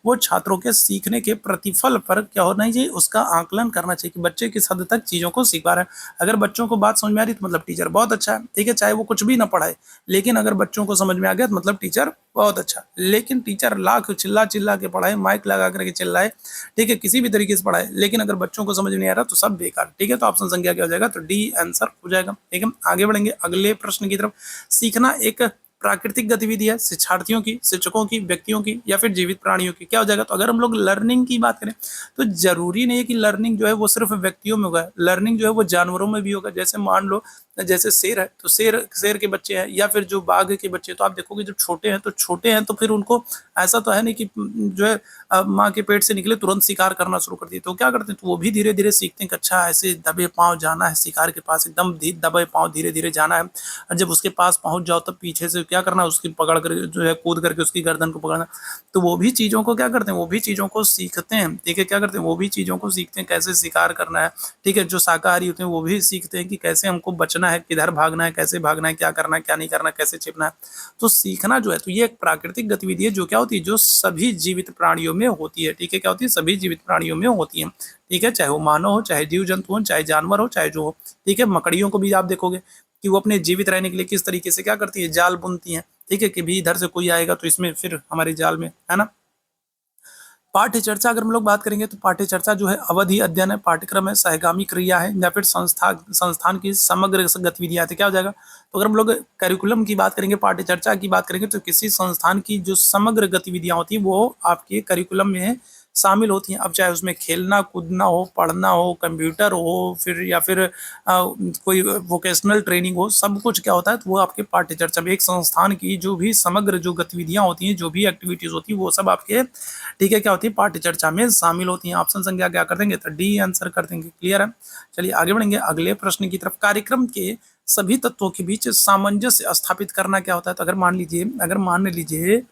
वो छात्रों के सीखने के प्रतिफल पर क्या होना चाहिए, उसका आकलन करना चाहिए कि बच्चे किस हद तक चीज़ों को सीख पा रहे हैं। अगर बच्चों को बात समझ में आ रही तो मतलब टीचर बहुत अच्छा है। ठीक है, चाहे वो कुछ भी ना पढ़ाए, लेकिन अगर बच्चों को समझ में आ गया तो मतलब टीचर बहुत अच्छा। लेकिन टीचर लाख चिल्ला चिल्ला के पढ़ाए, माइक लगा करके चिल्लाए, ठीक है, किसी भी तरीके से पढ़ाए, लेकिन अगर बच्चों को समझ नहीं आ रहा तो सब बेकार। ठीक है, तो ऑप्शन संख्या क्या हो जाएगा, तो डी आंसर हो जाएगा। ठीक है, आगे बढ़ेंगे अगले प्रश्न की तरफ। सीखना एक प्राकृतिक गतिविधि है, शिक्षार्थियों की, शिक्षकों की, व्यक्तियों की, या फिर जीवित प्राणियों की? क्या हो जाएगा, तो अगर हम लोग लर्निंग की बात करें तो जरूरी नहीं है कि लर्निंग जो है वो सिर्फ व्यक्तियों में होगा, लर्निंग जो है वो जानवरों में भी होगा। जैसे मान लो, जैसे शेर है तो शेर शेर के बच्चे हैं, या फिर जो बाघ के बच्चे, तो आप देखोगे जब छोटे हैं तो फिर उनको ऐसा तो है नहीं कि जो है माँ के पेट से निकले तुरंत शिकार करना शुरू कर दिए। तो क्या करते हैं, तो वो भी धीरे धीरे सीखते हैं कि अच्छा ऐसे दबे पाँव जाना है शिकार के पास, एकदम दबे पाँव धीरे धीरे जाना है, और जब उसके पास पहुंच जाओ तब पीछे से क्या करना है, उसकी पकड़ कर जो है कूद करके उसकी गर्दन को पकड़ना। तो वो भी चीज़ों को क्या करते हैं, वो भी चीज़ों को सीखते हैं। ठीक है, क्या करते हैं, वो भी चीज़ों को सीखते हैं कैसे शिकार करना है। ठीक है, जो शाकाहारी होते हैं वो भी सीखते हैं कि कैसे हमको बचना है, किधर भागना है, कैसे भागना है, क्या करना है, क्या नहीं करना है, कैसे छिपना है। तो सीखना जो है तो ये एक प्राकृतिक गतिविधि है, जो क्या होती है, जो सभी जीवित प्राणियों में होती है। ठीक है, क्या होती है, सभी जीवित प्राणियों में होती है। ठीक है, चाहे वो मानव हो, चाहे जीव जंतु हो, चाहे जानवर हो, चाहे जो हो। ठीक है, मकड़ियों को भी आप देखोगे कि वो अपने जीवित रहने के लिए किस तरीके से क्या करती है, जाल बुनती हैं। ठीक है, कि भी इधर से कोई आएगा तो इसमें फिर हमारे जाल में, है ना। पाठ्य चर्चा अगर हम लोग बात करेंगे तो पाठ्य चर्चा जो है अवधि अध्ययन है, पाठ्यक्रम है, सहगामी क्रिया है, या फिर संस्थान की समग्र गतिविधियां है। तो क्या हो जाएगा, तो अगर हम लोग करिकुलम की बात करेंगे, पाठ्य चर्चा की बात करेंगे, तो किसी संस्थान की जो समग्र गतिविधियां होती है वो आपके करिकुलम में शामिल होती हैं। अब चाहे उसमें खेलना कूदना हो, पढ़ना हो, कंप्यूटर हो, फिर या फिर कोई वोकेशनल ट्रेनिंग हो, सब कुछ क्या होता है, तो वो आपके पाठ्य चर्चा में एक संस्थान की जो भी समग्र जो गतिविधियां होती हैं, जो भी एक्टिविटीज होती है, वो सब आपके, ठीक है, क्या होती है, पाठ्य चर्चा में शामिल होती हैं। ऑप्शन संख्या क्या कर देंगे, तो डी आंसर कर देंगे। क्लियर है, चलिए आगे बढ़ेंगे अगले प्रश्न की तरफ। कार्यक्रम के सभी तत्वों के बीच सामंजस्य स्थापित करना क्या होता है? तो अगर मान लीजिए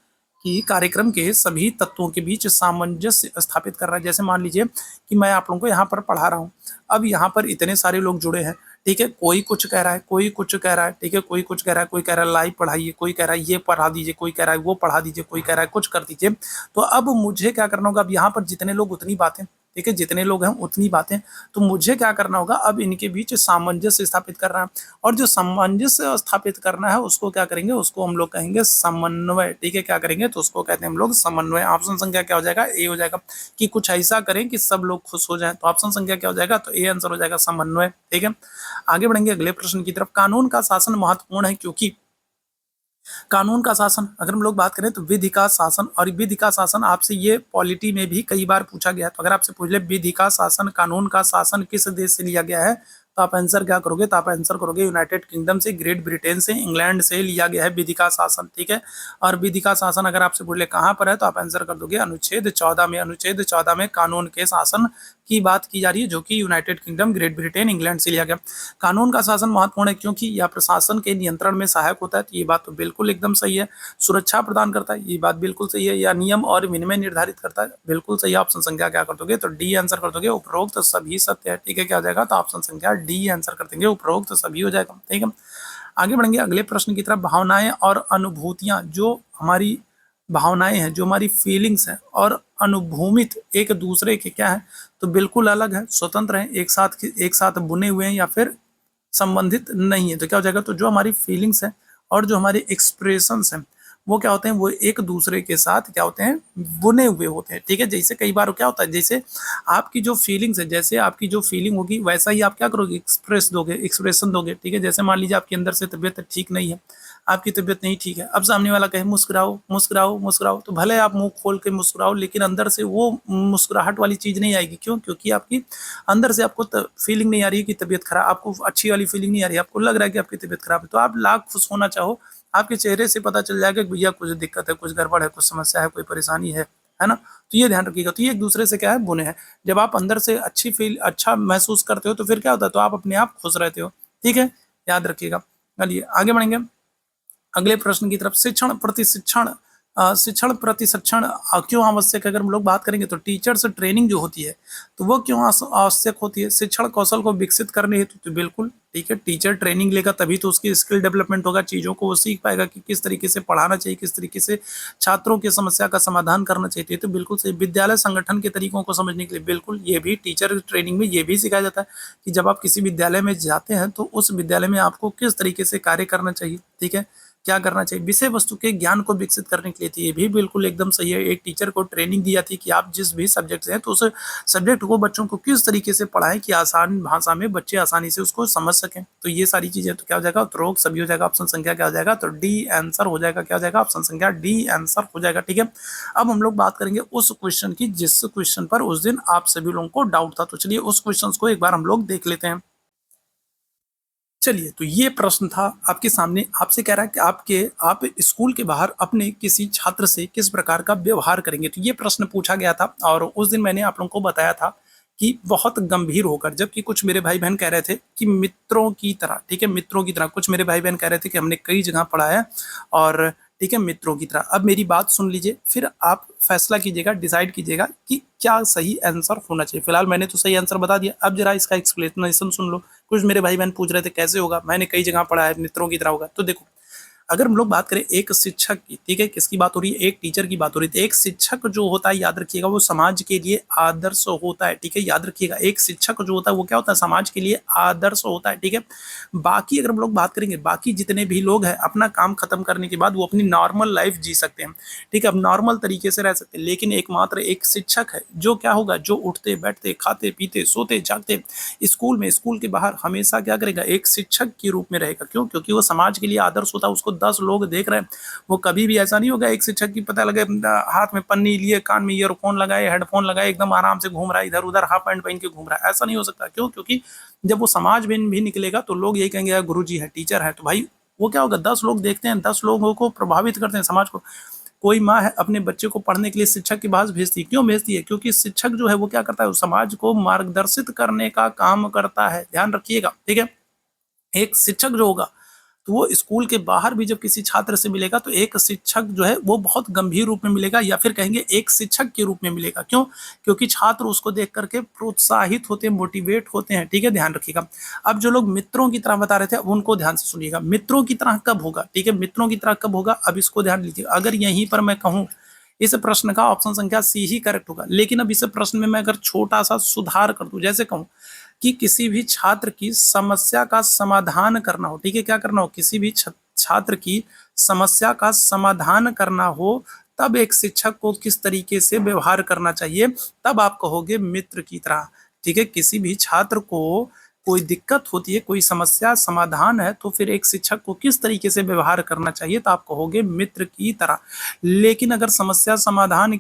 कि कार्यक्रम के सभी तत्वों के बीच सामंजस्य स्थापित कर रहा है। जैसे मान लीजिए कि मैं आप लोगों को यहाँ पर पढ़ा रहा हूँ, अब यहाँ पर इतने सारे लोग जुड़े हैं। ठीक है, कोई कुछ कह रहा है, कोई कुछ कह रहा है। ठीक है, कोई कुछ कह रहा है, कोई कह रहा है लाइव पढ़ाइए, कोई कह रहा है ये पढ़ा दीजिए, कोई कह रहा है वो पढ़ा दीजिए, कोई कह रहा है कुछ कर दीजिए। तो अब मुझे क्या करना होगा, अब यहाँ पर जितने लोग उतनी बातें, ठीक है, जितने लोग हैं उतनी बातें। तो मुझे क्या करना होगा, अब इनके बीच सामंजस्य स्थापित करना है, और जो सामंजस्य स्थापित करना है उसको क्या करेंगे, उसको हम लोग कहेंगे समन्वय। ठीक है, क्या करेंगे, तो उसको कहते हैं हम लोग समन्वय। ऑप्शन संख्या क्या हो जाएगा, ए हो जाएगा, कि कुछ ऐसा करें कि सब लोग खुश हो जाएं। तो ऑप्शन संख्या क्या हो जाएगा, तो ए आंसर हो जाएगा, समन्वय। ठीक है, आगे बढ़ेंगे अगले प्रश्न की तरफ। कानून का शासन महत्वपूर्ण है क्योंकि, कानून का शासन अगर हम लोग बात करें तो विधि का शासन, और विधि का शासन आपसे ये पॉलिटी में भी कई बार पूछा गया है। तो अगर आपसे पूछ ले विधि का शासन, कानून का शासन किस देश से लिया गया है, तो आप आंसर क्या करोगे, तो आप आंसर करोगे यूनाइटेड किंगडम से, ग्रेट ब्रिटेन से, इंग्लैंड से लिया गया है विधि का शासन। ठीक है, और विधि का शासन अगर आपसे पूछ ले कहाँ पर है, तो आप आंसर कर दोगे अनुच्छेद 14 में। अनुच्छेद 14 में कानून के शासन की बात की जा रही है, जो कि United kingdom, great Britain, England से लिया गया। कानून का शासन महत्वपूर्ण है क्योंकि यह प्रशासन के नियंत्रण में सहायक होता है। तो ये बात तो बिल्कुल एकदम सही है। सुरक्षा प्रदान करता है, ये बात बिल्कुल सही है। या नियम और विनिमय निर्धारित करता है, बिल्कुल सही है। ऑप्शन संख्या क्या कर दोगे, तो डी आंसर कर दोगे, उपरोक्त सभी सत्य है। ठीक है, क्या हो जाएगा, तो ऑप्शन संख्या डी आंसर कर देंगे, उपरोक्त सभी हो जाएगा। ठीक है, आगे बढ़ेंगे अगले प्रश्न की तरफ। भावनाएं और अनुभूतियां, जो हमारी भावनाएं हैं, जो हमारी फीलिंग्स हैं, और अनुभूमित एक दूसरे के क्या है, तो बिल्कुल अलग है, स्वतंत्र हैं, एक साथ बुने हुए हैं, या फिर संबंधित नहीं है। तो क्या हो जाएगा, तो जो हमारी फीलिंग्स हैं और जो हमारे एक्सप्रेशंस हैं वो क्या होते हैं, वो एक दूसरे के साथ क्या होते हैं, बुने हुए होते हैं। ठीक है, जैसे कई बार क्या होता है, जैसे आपकी जो फीलिंग्स है, जैसे आपकी जो फीलिंग होगी वैसा ही आप क्या करोगे, एक्सप्रेशन दोगे। ठीक है, जैसे मान लीजिए आपके अंदर से तबीयत ठीक नहीं है, आपकी तबीयत नहीं ठीक है, अब सामने वाला कहे मुस्कुराओ मुस्कुराओ मुस्कुराओ, तो भले आप मुंह खोल के मुस्कुराओ, लेकिन अंदर से वो मुस्कुराहट वाली चीज़ नहीं आएगी। क्यों, क्योंकि आपकी अंदर से आपको फीलिंग नहीं आ रही है कि तबीयत खराब, आपको अच्छी वाली फीलिंग नहीं आ रही है, आपको लग रहा है कि आपकी तबीयत खराब है। तो आप लाख खुश होना चाहो, आपके चेहरे से पता चल जाएगा कि भैया कुछ दिक्कत है, कुछ गड़बड़ है, कुछ समस्या है, कोई परेशानी है ना। तो ये ध्यान रखिएगा। तो ये एक दूसरे से क्या है, बुने हैं। जब आप अंदर से अच्छा महसूस करते हो तो फिर क्या होता है, तो आप अपने आप खुश रहते हो। ठीक है, याद रखिएगा। चलिए आगे बढ़ेंगे अगले प्रश्न की तरफ। शिक्षण प्रति शिक्षण क्यों आवश्यक है, अगर हम लोग बात करेंगे तो टीचर्स ट्रेनिंग जो होती है तो वो क्यों आवश्यक होती है, शिक्षण कौशल को विकसित करने हेतु। तो बिल्कुल ठीक है, टीचर ट्रेनिंग लेगा तभी तो उसकी स्किल डेवलपमेंट होगा, चीज़ों को वो सीख पाएगा कि किस तरीके से पढ़ाना चाहिए, किस तरीके से छात्रों की समस्या का समाधान करना चाहिए। तो बिल्कुल सही। विद्यालय संगठन के तरीकों को समझने के लिए बिल्कुल ये भी टीचर ट्रेनिंग में ये भी सिखाया जाता है कि जब आप किसी विद्यालय में जाते हैं तो उस विद्यालय में आपको किस तरीके से कार्य करना चाहिए। ठीक है, क्या करना चाहिए, विषय वस्तु के ज्ञान को विकसित करने के लिए। तो ये भी बिल्कुल एकदम सही है। एक टीचर को ट्रेनिंग दी जाती है कि आप जिस भी सब्जेक्ट से हैं तो उस सब्जेक्ट को बच्चों को किस तरीके से पढ़ाएं कि आसान भाषा में बच्चे आसानी से उसको समझ सकें। तो ये सारी चीजें, तो क्या हो जाएगा, उत्तरोक्त सभी हो जाएगा। ऑप्शन संख्या क्या हो जाएगा, तो डी आंसर हो जाएगा। क्या हो जाएगा, ऑप्शन संख्या डी आंसर हो जाएगा। ठीक है, अब हम लोग बात करेंगे उस क्वेश्चन की जिस क्वेश्चन पर उस दिन आप सभी लोगों को डाउट था। तो चलिए उस क्वेश्चन को एक बार हम लोग देख लेते हैं। चलिए, तो ये प्रश्न था आपके सामने। आपसे कह रहा है कि आप स्कूल के बाहर अपने किसी छात्र से किस प्रकार का व्यवहार करेंगे। तो ये प्रश्न पूछा गया था और उस दिन मैंने आप लोगों को बताया था कि बहुत गंभीर होकर, जबकि कुछ मेरे भाई बहन कह रहे थे कि मित्रों की तरह। ठीक है, मित्रों की तरह। कुछ मेरे भाई बहन कह रहे थे कि हमने कई जगह पढ़ा है और ठीक है, मित्रों की तरह। अब मेरी बात सुन लीजिए, फिर आप फैसला कीजिएगा, डिसाइड कीजिएगा कि क्या सही आंसर होना चाहिए। फिलहाल मैंने तो सही आंसर बता दिया, अब जरा इसका एक्सप्लेनेशन सुन लो। कुछ मेरे भाई बहन पूछ रहे थे कैसे होगा, मैंने कई जगह पढ़ा है, मित्रों की तरह होगा। तो देखो, अगर हम लोग बात करें एक शिक्षक की, ठीक है, किसकी बात हो रही है, एक टीचर की बात हो रही है। एक शिक्षक जो होता है, याद रखिएगा, वो समाज के लिए आदर्श होता है। ठीक है, याद रखिएगा, एक शिक्षक जो होता है वो क्या होता है, समाज के लिए आदर्श होता है। ठीक है, बाकी अगर हम लोग बात करेंगे, बाकी जितने भी लोग हैं अपना काम खत्म करने के बाद वो अपनी नॉर्मल लाइफ जी सकते हैं। ठीक है, अब नॉर्मल तरीके से रह सकते हैं, लेकिन एकमात्र एक शिक्षक है जो क्या होगा, जो उठते बैठते खाते पीते सोते जागते स्कूल में, स्कूल के बाहर हमेशा क्या करेगा, एक शिक्षक के रूप में रहेगा। क्यों, क्योंकि वो समाज के लिए आदर्श होता है। उसको 10 लोग देख रहे हैं, वो कभी भी ऐसा नहीं होगा एक शिक्षक की पता लगे हाथ में पन्नी लिए, कान में ईयरफोन लगाए, हेडफोन लगाए, एकदम आराम से घूम रहा है, इधर उधर हाफ पैंट पहन के घूम रहा है। ऐसा नहीं हो सकता। क्यों, क्योंकि जब वो समाज में भी निकलेगा तो लोग यही कहेंगे यार गुरु जी है, टीचर है, तो भाई वो क्या होगा, 10 लोग देखते हैं, 10 लोगों को प्रभावित करते हैं, समाज को। कोई माँ है अपने बच्चे को पढ़ने के लिए शिक्षक के पास भेजती है। क्यों भेजती है, क्योंकि शिक्षक जो है वो क्या करता है, समाज को मार्गदर्शित करने का काम करता है। ध्यान रखिएगा। ठीक है, एक शिक्षक जो होगा तो वो स्कूल के बाहर भी जब किसी छात्र से मिलेगा तो एक शिक्षक जो है वो बहुत गंभीर रूप में मिलेगा, या फिर कहेंगे एक शिक्षक के रूप में मिलेगा। क्यों, क्योंकि छात्र उसको देख करके प्रोत्साहित होते हैं, मोटिवेट होते हैं। ठीक है, ध्यान रखिएगा। अब जो लोग मित्रों की तरह बता रहे थे, अब उनको ध्यान से सुनिएगा। मित्रों की तरह कब होगा, ठीक है, मित्रों की तरह कब होगा, अब इसको ध्यान लीजिए। अगर यहीं पर मैं कहूँ इस प्रश्न का ऑप्शन संख्या सी ही करेक्ट होगा। लेकिन अब इस प्रश्न में मैं अगर छोटा सा सुधार कर दूं, जैसे कहूं कि किसी भी छात्र की समस्या का समाधान करना हो, ठीक है, क्या करना हो, किसी भी छात्र की समस्या का समाधान करना हो, तब एक शिक्षक को किस तरीके से व्यवहार करना चाहिए, तब आप कहोगे मित्र की तरह। ठीक है, किसी भी छात्र को कोई दिक्कत होती है, कोई समस्या समाधान है, तो फिर एक शिक्षक को किस तरीके से व्यवहार करना चाहिए, तो आप कहोगे मित्र की तरह। लेकिन अगर समस्या समाधान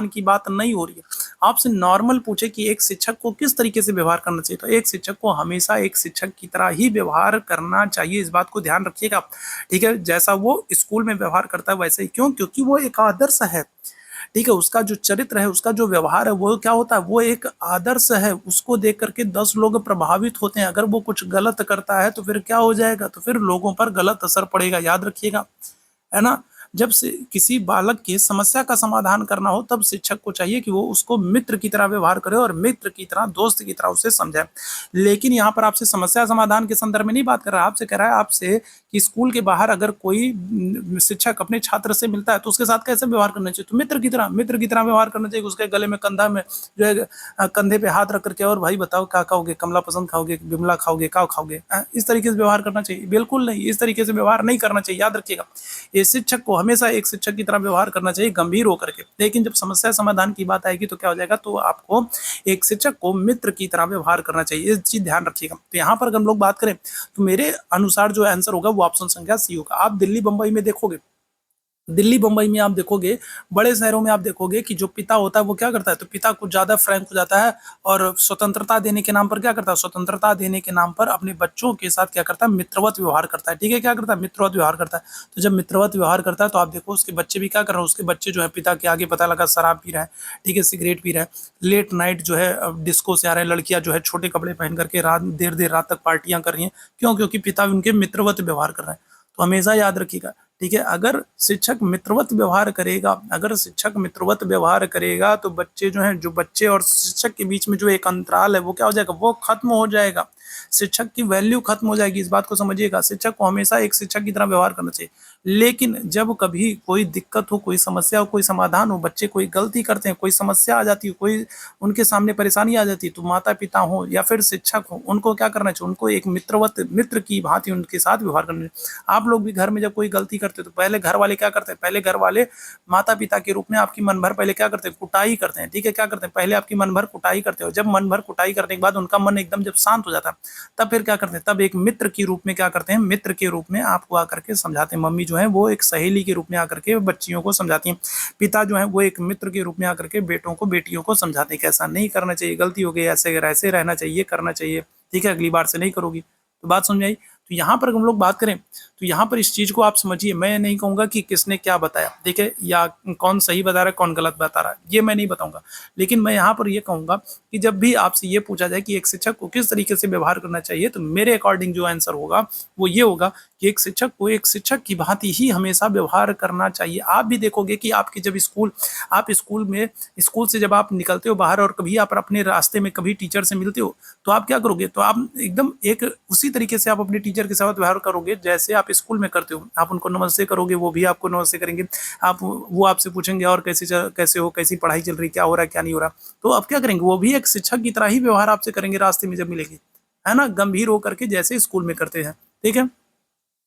की बात नहीं हो रही है, आपसे नॉर्मल पूछे कि एक शिक्षक को किस तरीके से व्यवहार करना चाहिए, तो एक शिक्षक को हमेशा एक शिक्षक की तरह ही व्यवहार करना चाहिए। इस बात को ध्यान रखिएगा। ठीक है, जैसा वो स्कूल में व्यवहार करता है वैसे ही। क्यों? क्योंकि वो एक आदर्श है। ठीक है, उसका जो चरित्र है, उसका जो व्यवहार है, वो क्या होता है, वो एक आदर्श है। उसको देख करके 10 लोग प्रभावित होते हैं। अगर वो कुछ गलत करता है तो फिर क्या हो जाएगा, तो फिर लोगों पर गलत असर पड़ेगा, याद रखिएगा, है ना। जब से किसी बालक की समस्या का समाधान करना हो, तब शिक्षक को चाहिए कि वो उसको मित्र की तरह व्यवहार करे और मित्र की तरह, दोस्त की तरह उसे समझाए। लेकिन यहाँ पर आपसे समस्या समाधान के संदर्भ में नहीं बात कर रहा है, आपसे कह रहा है आपसे कि स्कूल के बाहर अगर कोई शिक्षक अपने छात्र से मिलता है तो उसके साथ कैसे व्यवहार करना चाहिए, तो मित्र की तरह व्यवहार करना चाहिए। उसके गले में कंधा में जो है कंधे पे हाथ रख करके, और भाई बताओ क्या खाओगे, कमला पसंद खाओगे, बिमला खाओगे, क्या खाओगे, इस तरीके से व्यवहार करना चाहिए? बिल्कुल नहीं, इस तरीके से व्यवहार नहीं करना चाहिए, याद रखिएगा। ये शिक्षक को हमेशा एक शिक्षक की तरह व्यवहार करना चाहिए, गंभीर होकर के। लेकिन जब समस्या समाधान की बात आएगी तो क्या हो जाएगा, तो आपको एक शिक्षक को मित्र की तरह व्यवहार करना चाहिए, ये चीज ध्यान रखिएगा। तो यहाँ पर अगर हम लोग बात करें तो मेरे अनुसार जो आंसर होगा वो ऑप्शन संख्या सी होगा। आप दिल्ली बंबई में देखोगे, दिल्ली बंबई में आप देखोगे, बड़े शहरों में आप देखोगे कि जो पिता होता है वो क्या करता है, तो पिता कुछ ज्यादा फ्रैंक हो जाता है और स्वतंत्रता देने के नाम पर क्या करता है, स्वतंत्रता देने के नाम पर अपने बच्चों के साथ क्या करता है, मित्रवत व्यवहार करता है। ठीक है, क्या करता है, मित्रवत व्यवहार करता है। तो जब मित्रवत व्यवहार करता है तो आप देखो उसके बच्चे भी क्या कर रहे हैं, उसके बच्चे जो है पिता के आगे पता लगा शराब पी रहा है, ठीक है, सिगरेट पी रहा है, लेट नाइट जो है डिस्को से आ रहे हैं, लड़कियां जो है छोटे कपड़े पहन करके रात देर देर रात तक पार्टियां कर रही हैं। क्यों? क्योंकि पिता उनके मित्रवत व्यवहार कर रहे हैं। तो हमेशा याद रखिएगा, ठीक है, अगर शिक्षक मित्रवत व्यवहार करेगा, अगर शिक्षक मित्रवत व्यवहार करेगा तो बच्चे जो हैं, जो बच्चे और शिक्षक के बीच में जो एक अंतराल है वो क्या हो जाएगा, वो खत्म हो जाएगा। शिक्षक की वैल्यू खत्म हो जाएगी, इस बात को समझिएगा। शिक्षक को हमेशा एक शिक्षक की तरह व्यवहार करना चाहिए। लेकिन जब कभी कोई दिक्कत हो, कोई समस्या हो, कोई समाधान हो, बच्चे कोई गलती करते हैं, कोई समस्या आ जाती है, कोई उनके सामने परेशानी आ जाती है, तो माता पिता हो या फिर शिक्षक हो, उनको क्या करना चाहिए, उनको एक मित्र की भांति उनके साथ व्यवहार करना चाहिए। आप लोग भी घर में जब कोई गलती करते हो तो पहले घर वाले क्या करते हैं, पहले घर वाले माता पिता के रूप में आपकी मन भर पहले क्या करते हैं, कुटाई करते हैं। ठीक है, क्या करते हैं, पहले आपकी मन भर कुटाई करते हो। जब मन भर कुटाई करने के बाद उनका मन एकदम जब शांत हो जाता है, तब फिर क्या करते हैं, तब एक मित्र के रूप में क्या करते हैं, मित्र के रूप में आपको आकर के समझाते हैं। मम्मी जो है वो एक सहेली के रूप में आकर के बच्चियों को समझाती हैं। पिता जो है वो एक मित्र के रूप में आकर के बेटों को बेटियों को समझाते हैं कि ऐसा नहीं करना चाहिए, गलती हो गई, ऐसे ऐसे रहना चाहिए, करना चाहिए, ठीक है, अगली बार से नहीं करोगी। तो बात समझ आई। तो यहाँ पर हम लोग बात करें तो यहाँ पर इस चीज को आप समझिए। मैं नहीं कहूंगा कि किसने क्या बताया, देखिए, या कौन सही बता रहा है कौन गलत बता रहा है, ये मैं नहीं बताऊंगा। लेकिन मैं यहाँ पर ये कहूंगा कि जब भी आपसे ये पूछा जाए कि एक शिक्षक को किस तरीके से व्यवहार करना चाहिए, तो मेरे अकॉर्डिंग जो आंसर होगा वो ये होगा कि एक शिक्षक को एक शिक्षक की भांति ही हमेशा व्यवहार करना चाहिए। आप भी देखोगे कि आपके जब आप स्कूल से जब आप निकलते हो बाहर और कभी आप अपने रास्ते में कभी टीचर से मिलते हो, तो आप क्या करोगे, तो आप एकदम एक उसी तरीके से आप अपने टीचर के साथ व्यवहार करोगे जैसे आप स्कूल में करते हो। आप उनको नमस्ते करोगे, वो भी आपको नमस्ते करेंगे। वो आपसे पूछेंगे और कैसे हो, कैसी पढ़ाई चल रही, क्या हो रहा है, क्या नहीं हो रहा। तो आप क्या करेंगे, वो भी एक शिक्षक की तरह ही व्यवहार आपसे करेंगे रास्ते में जब मिलेंगे, है ना, गंभीर होकर के जैसे स्कूल में करते हैं। ठीक है,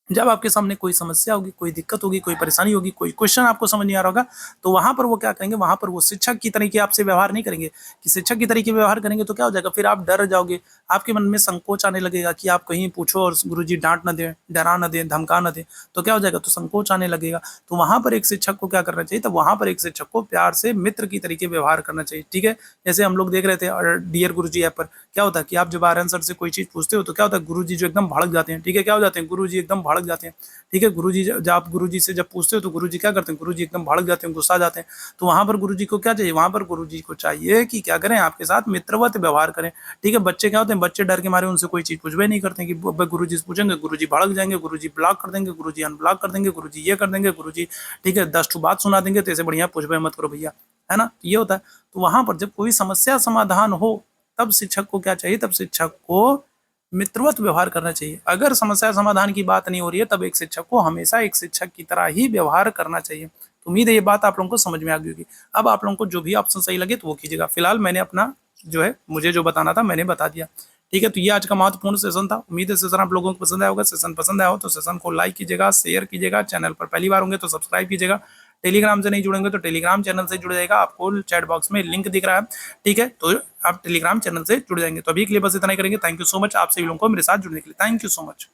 जब आपके सामने कोई समस्या होगी, कोई दिक्कत होगी, कोई परेशानी होगी, कोई क्वेश्चन आपको समझ नहीं आ रहा होगा, तो वहां पर वो क्या करेंगे, वहां पर वो शिक्षक की तरीके आपसे व्यवहार नहीं करेंगे। कि शिक्षक की तरीके व्यवहार करेंगे तो क्या हो जाएगा, फिर आप डर जाओगे, आपके मन में संकोच आने लगेगा कि आप कहीं पूछो और गुरुजी डांट न दें, डरा न दें, धमका न दें, तो क्या हो जाएगा, तो संकोच आने लगेगा। तो वहां पर एक शिक्षक को क्या करना चाहिए, तो वहां पर एक शिक्षक को प्यार से मित्र की तरीके व्यवहार करना चाहिए। ठीक है, जैसे हम लोग देख रहे थे डियर गुरुजी ऐप पर, क्या होता है कि आप जब आर्यन सर से कोई चीज पूछते हो तो क्या होता है, गुरुजी जो एकदम भड़क जाते हैं। ठीक है, क्या हो जाते हैं, गुरुजी एकदम भड़क जाते हैं। ठीक है, गुरुजी जब आप गुरुजी से जब पूछते हो तो गुरुजी क्या करते हैं, गुरुजी एकदम भड़क जाते हैं, गुस्सा जाते हैं। तो वहां पर गुरुजी को क्या चाहिए, वहां पर गुरुजी को चाहिए कि क्या करें, आपके साथ मित्रवत व्यवहार करें। ठीक है, बच्चे क्या होते हैं, बच्चे डर के मारे उनसे कोई चीज पूछवे नहीं करते कि गुरुजी से पूछेंगे, गुरुजी भड़क जाएंगे, गुरुजी ब्लॉक कर देंगे, गुरुजी अनब्लॉक कर देंगे, गुरुजी ये कर देंगे, गुरुजी ठीक है 10 बात सुना देंगे, तो ऐसे बढ़िया पूछवे मत करो भैया, है ना, ये होता है। तो वहां पर जब कोई समस्या समाधान हो, तब शिक्षक को क्या चाहिए, तब शिक्षक को मित्रवत व्यवहार करना चाहिए। अगर समस्या समाधान की बात नहीं हो रही है, तब एक शिक्षक को हमेशा एक शिक्षक की तरह ही व्यवहार करना चाहिए। तो उम्मीद है ये बात आप लोगों को समझ में आ गई होगी। अब आप लोगों को जो भी ऑप्शन सही लगे तो वो कीजिएगा। फिलहाल मैंने अपना जो है मुझे जो बताना था मैंने बता दिया। ठीक है, तो ये आज का महत्वपूर्ण सेशन था। उम्मीद है सेशन आप लोगों को पसंद आया होगा। सेशन पसंद आया हो तो सेशन को लाइक कीजिएगा, शेयर कीजिएगा, चैनल पर पहली बार होंगे तो सब्सक्राइब कीजिएगा। टेलीग्राम से नहीं जुड़ेंगे तो टेलीग्राम चैनल से जुड़ जाएगा, आपको चैट बॉक्स में लिंक दिख रहा है। ठीक है, तो आप टेलीग्राम चैनल से जुड़ जाएंगे। तो अभी के लिए बस इतना ही करेंगे। थैंक यू सो मच आप सभी लोगों को मेरे साथ जुड़ने के लिए। Thank you so much.